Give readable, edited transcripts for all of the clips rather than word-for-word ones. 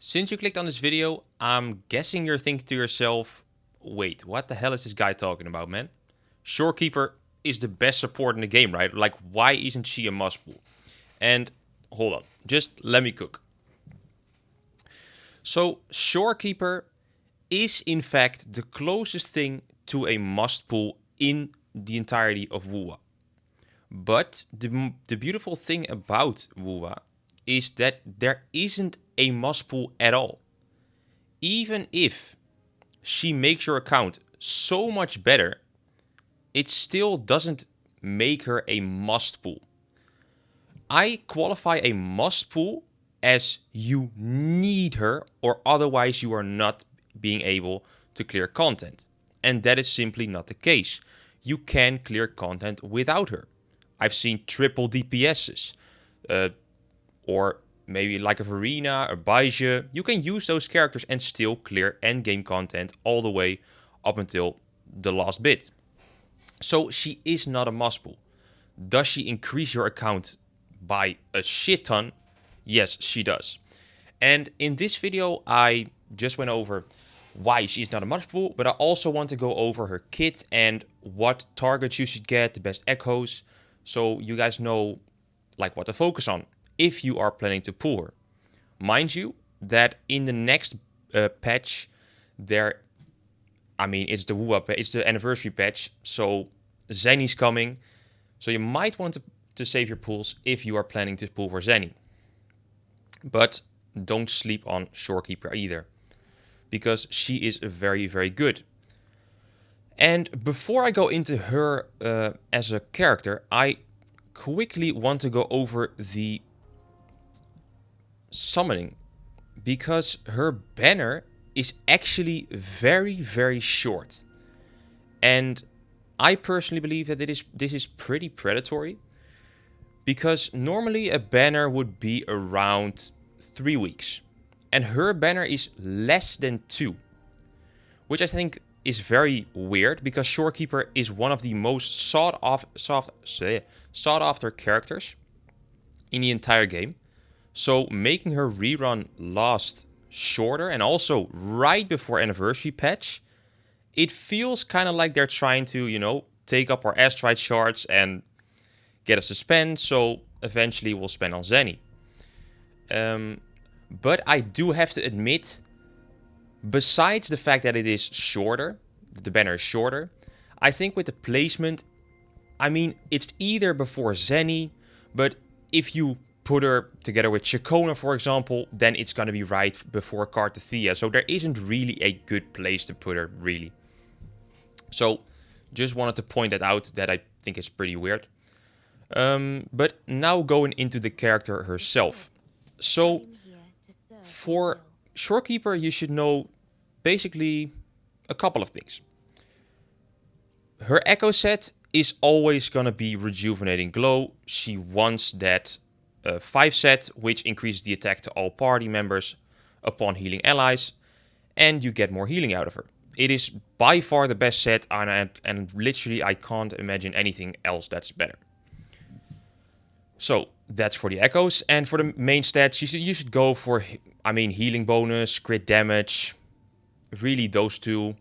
Since you clicked on this video, I'm guessing you're thinking to yourself, wait, what the hell is this guy talking about, man? Shorekeeper is the best support in the game, right? Like, why isn't she a must pull? And hold on, just let me cook. So, Shorekeeper is in fact the closest thing to a must pull in the entirety of Wuwa. But the beautiful thing about Wuwa is that there isn't a must pull at all. Even if she makes your account so much better, it still doesn't make her a must pull. I qualify a must pull as you need her, or otherwise you are not being able to clear content. And that is simply not the case. You can clear content without her. I've seen triple DPSs, or maybe like a Verena or Baizhe. You can use those characters and still clear endgame content all the way up until the last bit. So she is not a must pull. Does she increase your account by a shit ton? Yes, she does. And in this video, I just went over why she's not a must pull, but I also want to go over her kit and what targets you should get, the best echoes, so you guys know like what to focus on if you are planning to pull her. Mind you, that in the next patch, it's the Wuwa, it's the anniversary patch, so Zenny's coming, so you might want to save your pulls if you are planning to pull for Zenny. But don't sleep on Shorekeeper either, because she is very, very good. And before I go into her as a character, I quickly want to go over the summoning, because her banner is actually very, very short. And I personally believe that this is pretty predatory, because normally a banner would be around 3 weeks, and her banner is less than 2, which I think is very weird, because Shorekeeper is one of the most sought after characters in the entire game. So making her rerun last shorter, and also right before anniversary patch, it feels kind of like they're trying to, take up our astride shards and get us to spend, so eventually we'll spend on Zenny. But I do have to admit, besides the fact that it is shorter, the banner is shorter, I think with the placement, it's either before Zenny, but if you put her together with Chacona, for example, then it's going to be right before Cartathea. So there isn't really a good place to put her, really. So just wanted to point that out, that I think is pretty weird. But now going into the character herself. So for Shorekeeper, you should know basically a couple of things. Her echo set is always going to be Rejuvenating Glow. She wants that 5 set, which increases the attack to all party members upon healing allies, and you get more healing out of her. It is by far the best set, and literally I can't imagine anything else that's better. So that's for the echoes, and for the main stats, you should go for, healing bonus, crit damage, really those two.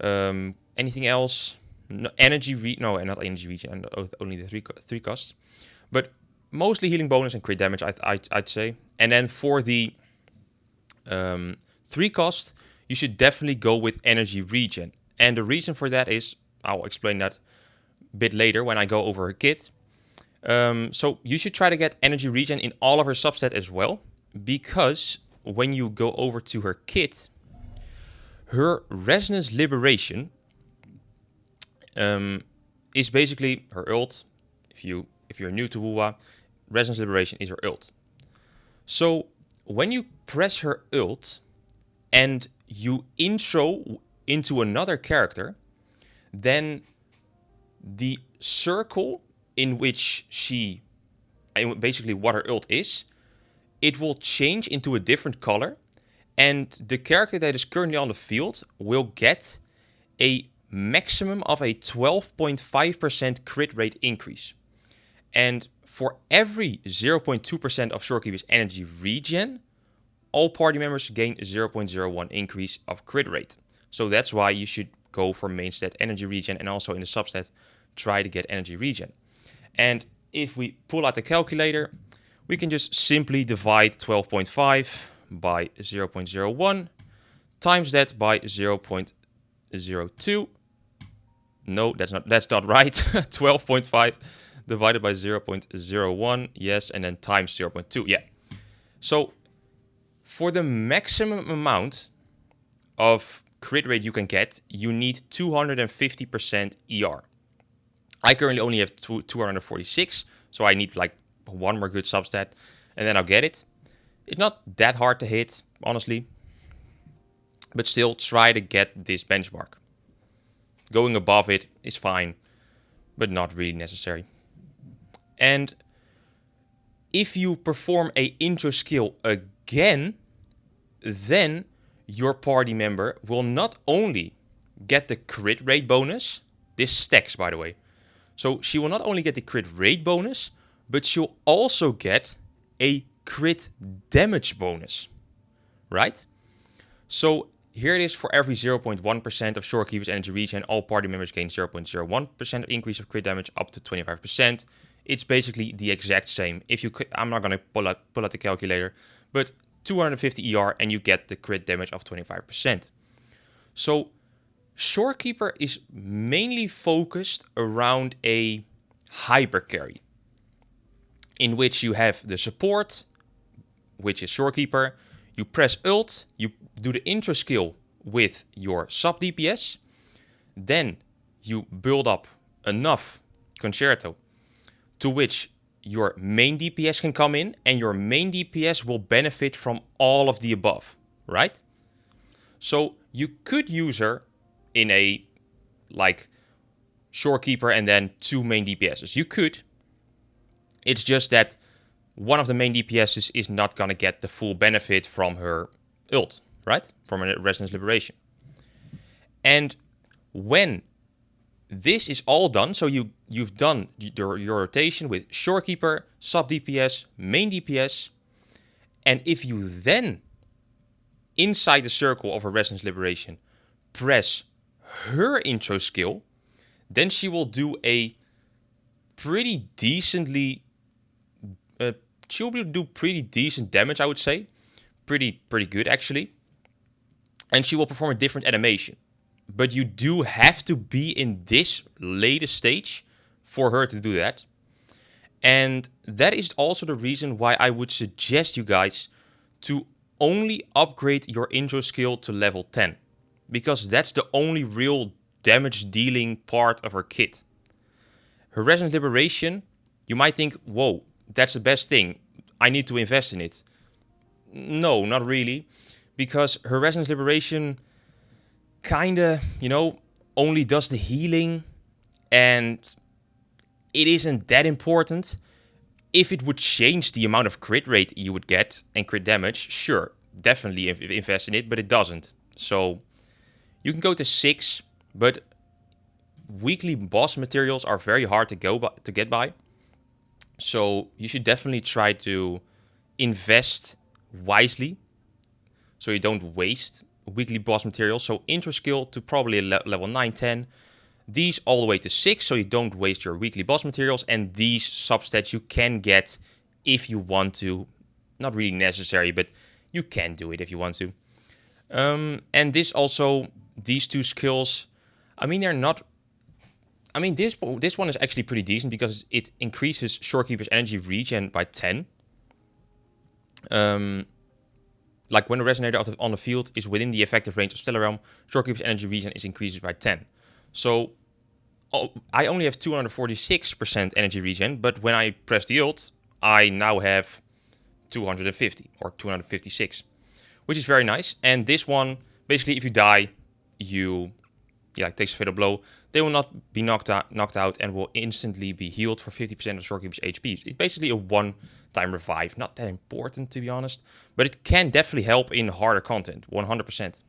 Anything else? No, not energy regen, only the three costs, but mostly healing bonus and crit damage, I'd say. And then for the 3 cost, you should definitely go with energy regen. And the reason for that is, I'll explain that a bit later when I go over her kit. So you should try to get energy regen in all of her subsets as well, because when you go over to her kit, her Resonance Liberation is basically her ult. If you're new to Wuwa, Resonance Liberation is her ult. So when you press her ult and you intro into another character, then the circle in which basically what her ult is, it will change into a different color, and the character that is currently on the field will get a maximum of a 12.5% crit rate increase. And for every 0.2% of Shorekeeper's energy regen, all party members gain 0.01 increase of crit rate. So that's why you should go for main stat energy regen, and also in the substat try to get energy regen. And if we pull out the calculator, we can just simply divide 12.5 by 0.01, times that by 0.02. No, that's not right. 12.5 divided by 0.01, yes, and then times 0.2, yeah. So for the maximum amount of crit rate you can get, you need 250% ER. I currently only have 246, so I need like one more good substat, and then I'll get it. It's not that hard to hit, honestly, but still try to get this benchmark. Going above it is fine, but not really necessary. And if you perform a intro skill again, then your party member will not only get the crit rate bonus, this stacks by the way, so she will not only get the crit rate bonus, but she'll also get a crit damage bonus, right? So here it is: for every 0.1% of Shorekeeper's energy regen, all party members gain 0.01% increase of crit damage up to 25%. It's basically the exact same. I'm not going to pull out the calculator, but 250 ER and you get the crit damage of 25%. So Shorekeeper is mainly focused around a hyper carry, in which you have the support, which is Shorekeeper. You press ult, you do the intro skill with your sub DPS, then you build up enough concerto to which your main DPS can come in, and your main DPS will benefit from all of the above, right? So you could use her in a like Shorekeeper and then 2 main DPSs. You could. It's just that one of the main DPSs is not gonna get the full benefit from her ult, right? From a Resonance Liberation. And when this is all done, so you've done your rotation with Shorekeeper, sub DPS, main DPS, and if you then, inside the circle of a Resonance Liberation, press her intro skill, then she will do a pretty decently, she'll do pretty decent damage, I would say. Pretty good, actually. And she will perform a different animation. But you do have to be in this latest stage for her to do that. And that is also the reason why I would suggest you guys to only upgrade your intro skill to level 10. Because that's the only real damage dealing part of her kit. Her Resonance Liberation, you might think, whoa, that's the best thing, I need to invest in it. No, not really. Because her Resonance Liberation kinda, only does the healing, and it isn't that important. If it would change the amount of crit rate you would get and crit damage, sure, definitely invest in it, but it doesn't. So you can go to 6, but weekly boss materials are very hard to get by. So you should definitely try to invest wisely, so you don't waste weekly boss materials. So intro skill to probably level 9, 10. These all the way to 6, so you don't waste your weekly boss materials. And these substats you can get if you want to. Not really necessary, but you can do it if you want to. And these 2 skills, they're not... this one is actually pretty decent because it increases Shorekeeper's energy regen by 10. Like when the resonator on the field is within the effective range of Stellar Realm, Shorekeeper's energy regen is increased by 10. So I only have 246% energy regen, but when I press the ult, I now have 250 or 256, which is very nice. And this one, basically, if you die, it takes a fatal blow. They will not be knocked out and will instantly be healed for 50% of Shorekeeper's HP. It's basically a one-time revive. Not that important, to be honest, but it can definitely help in harder content, 100%.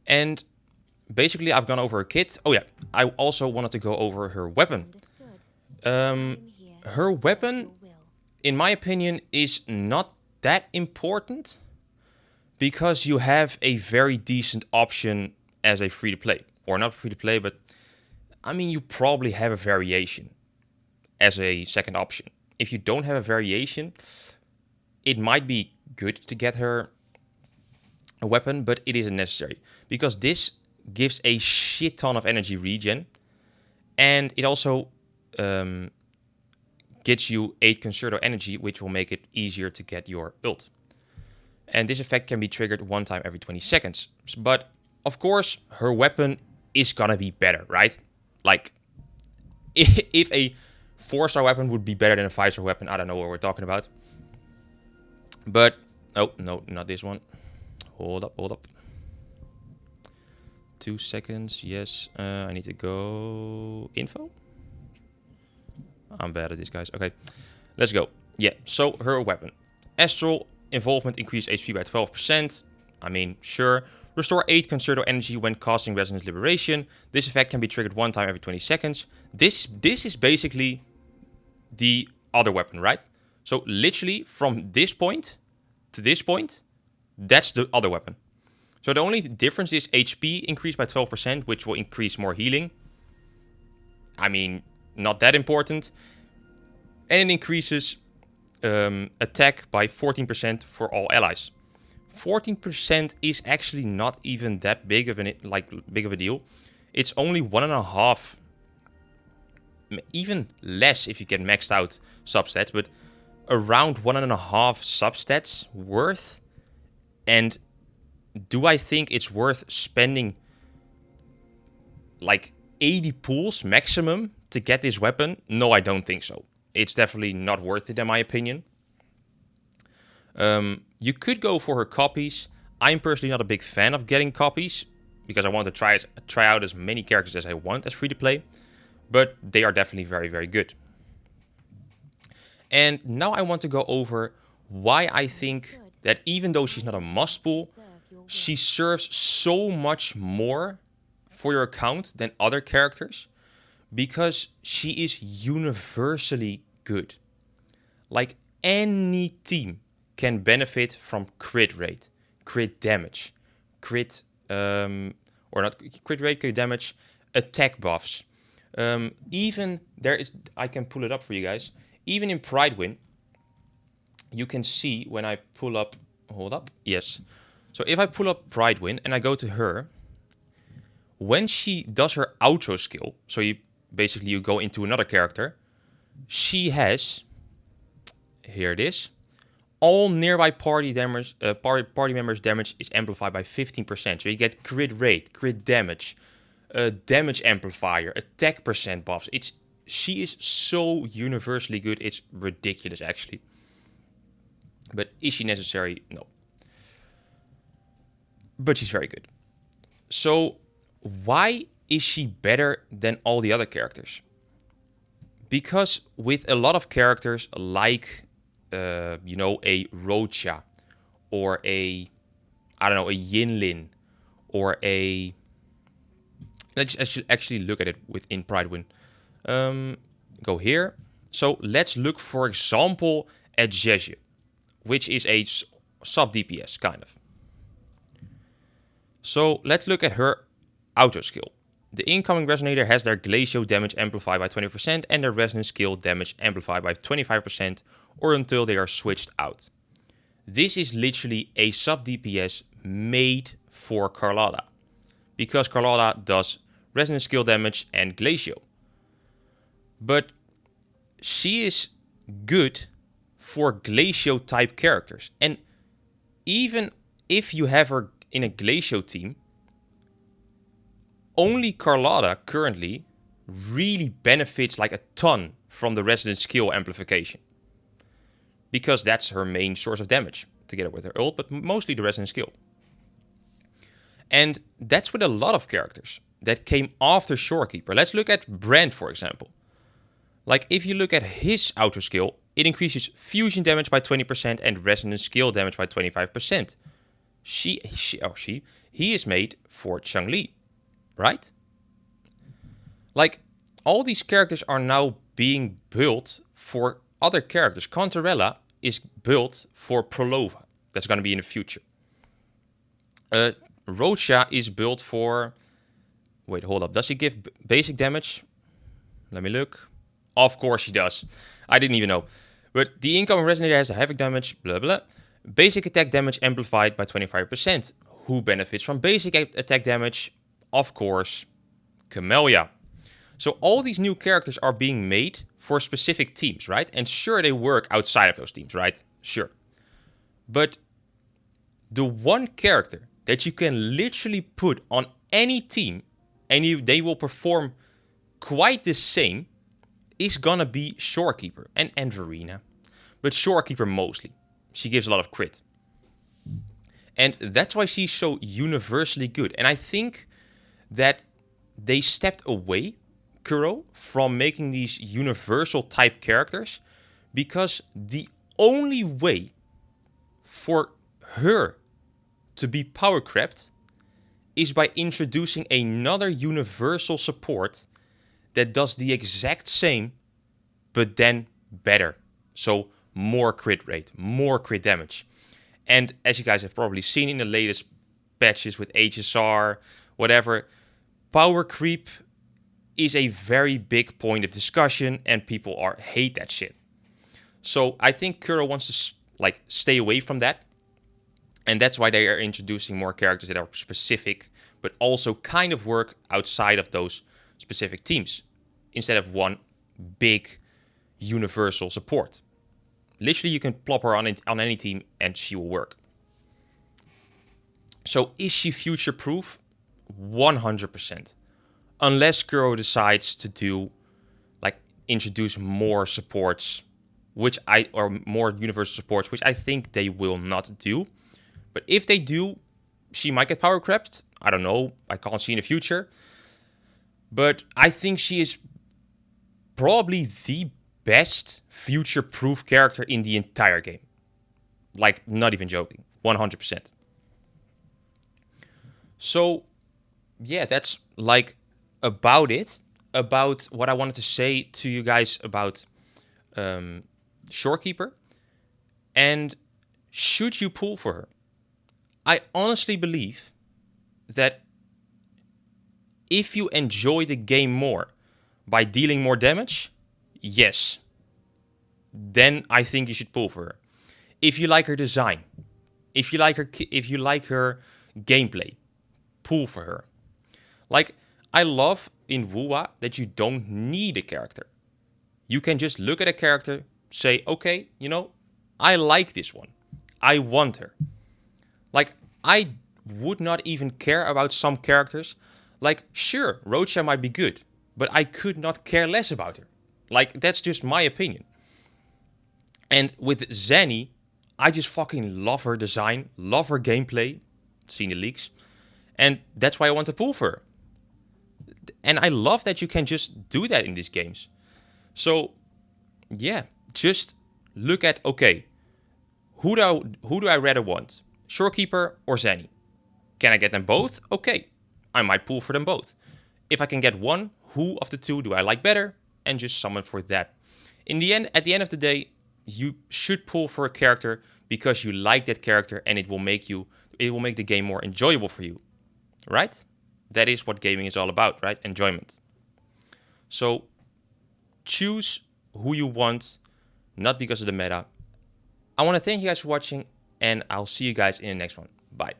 And basically, I've gone over her kit. Oh yeah, I also wanted to go over her weapon. Her weapon, in my opinion, is not that important because you have a very decent option as a free-to-play. Or not free-to-play, but I mean, you probably have a variation as a second option. If you don't have a variation, it might be good to get her a weapon, but it isn't necessary. Because this gives a shit ton of energy regen. And it also gets you 8 Concerto energy, which will make it easier to get your ult. And this effect can be triggered one time every 20 seconds. But, of course, her weapon is gonna be better, right? Like, if a 4-star weapon would be better than a 5-star weapon, I don't know what we're talking about. But, oh, no, not this one. Hold up. 2 seconds, yes. I need to go... Info? I'm bad at this, guys. Okay, let's go. Yeah, so her weapon. Astral involvement increase HP by 12%. I mean, sure. Restore 8 Concerto energy when casting Resonance Liberation. This effect can be triggered one time every 20 seconds. This is basically the other weapon, right? So literally from this point to this point, that's the other weapon. So the only difference is HP increased by 12%, which will increase more healing. I mean, not that important. And it increases attack by 14% for all allies. 14% is actually not even that big of a deal. It's only 1.5, even less if you get maxed out substats, but around 1.5 substats worth. And do I think it's worth spending like 80 pools maximum to get this weapon? No, I don't think so. It's definitely not worth it in my opinion. You could go for her copies. I'm personally not a big fan of getting copies because I want to try out as many characters as I want as free-to-play. But they are definitely very, very good. And now I want to go over why I think that even though she's not a must pull, she serves so much more for your account than other characters because she is universally good. Like any team can benefit from crit rate, crit damage, crit damage, attack buffs. Even there is, I can pull it up for you guys. Even in Pridewin, you can see when I pull up. Hold up, yes. So if I pull up Pridewin and I go to her, when she does her outro skill, so you go into another character, she has, here it is, all nearby party members damage is amplified by 15%. So you get crit rate, crit damage, damage amplifier, attack percent buffs. She is so universally good, it's ridiculous actually. But is she necessary? No. But she's very good. So why is she better than all the other characters? Because with a lot of characters like, a Rocha or a Yinlin or a... Let's actually look at it within Pridewin. Go here. So let's look, for example, at Zhezhi, which is a sub DPS, kind of. So let's look at her auto skill. The incoming Resonator has their Glacio damage amplified by 20% and their Resonance skill damage amplified by 25% or until they are switched out. This is literally a sub DPS made for Carlotta, because Carlotta does Resonance skill damage and Glacio. But she is good for Glacio type characters. And even if you have her in a Glacio team, only Carlotta currently really benefits like a ton from the Resonance skill amplification. Because that's her main source of damage, together with her ult, but mostly the Resonance skill. And that's with a lot of characters that came after Shorekeeper. Let's look at Brand, for example. Like, if you look at his auto skill, it increases fusion damage by 20% and Resonance skill damage by 25%. He is made for Changli, right? Like, all these characters are now being built for other characters. Contarella is built for Prolova. That's going to be in the future. Rocha is built for... Wait, hold up. Does he give basic damage? Let me look. Of course he does. I didn't even know. But the incoming resonator has a havoc damage, blah blah. Basic attack damage amplified by 25%. Who benefits from basic attack damage? Of course, Camellia. So all these new characters are being made for specific teams, right? And sure, they work outside of those teams, right? Sure. But the one character that you can literally put on any team and they will perform quite the same is gonna be Shorekeeper and Verena. But Shorekeeper mostly. She gives a lot of crit. And that's why she's so universally good. And I think that they stepped away, Kuro, from making these universal type characters because the only way for her to be power crept is by introducing another universal support that does the exact same, but then better. So more crit rate, more crit damage. And as you guys have probably seen in the latest patches with HSR, whatever, power creep is a very big point of discussion and people hate that shit. So I think Kuro wants to stay away from that. And that's why they are introducing more characters that are specific, but also kind of work outside of those specific teams, instead of one big universal support. Literally, you can plop her on any team and she will work. So is she future-proof? 100%. Unless Kuro decides to introduce more supports, or more universal supports, which I think they will not do. But if they do, she might get power crept. I don't know. I can't see in the future. But I think she is probably the best future-proof character in the entire game. Not even joking. 100%. So, yeah, that's about it. About what I wanted to say to you guys about Shorekeeper. And should you pull for her? I honestly believe that if you enjoy the game more by dealing more damage, yes, then I think you should pull for her. If you like her design, if you like her gameplay, pull for her. I love in WoWA that you don't need a character. You can just look at a character, say, okay, I like this one. I want her. I would not even care about some characters. Sure, Rocha might be good, but I could not care less about her. That's just my opinion. And with Zanny, I just fucking love her design, love her gameplay, seen the leaks, and that's why I want to pull for her. And I love that you can just do that in these games. So, yeah, just look at, okay, who do I rather want? Shorekeeper or Zanny? Can I get them both? Okay, I might pull for them both. If I can get one, who of the two do I like better? And just summon for that. At the end of the day, you should pull for a character because you like that character and it will make the game more enjoyable for you. Right? That is what gaming is all about, right? Enjoyment. So choose who you want, not because of the meta. I want to thank you guys for watching, and I'll see you guys in the next one. Bye.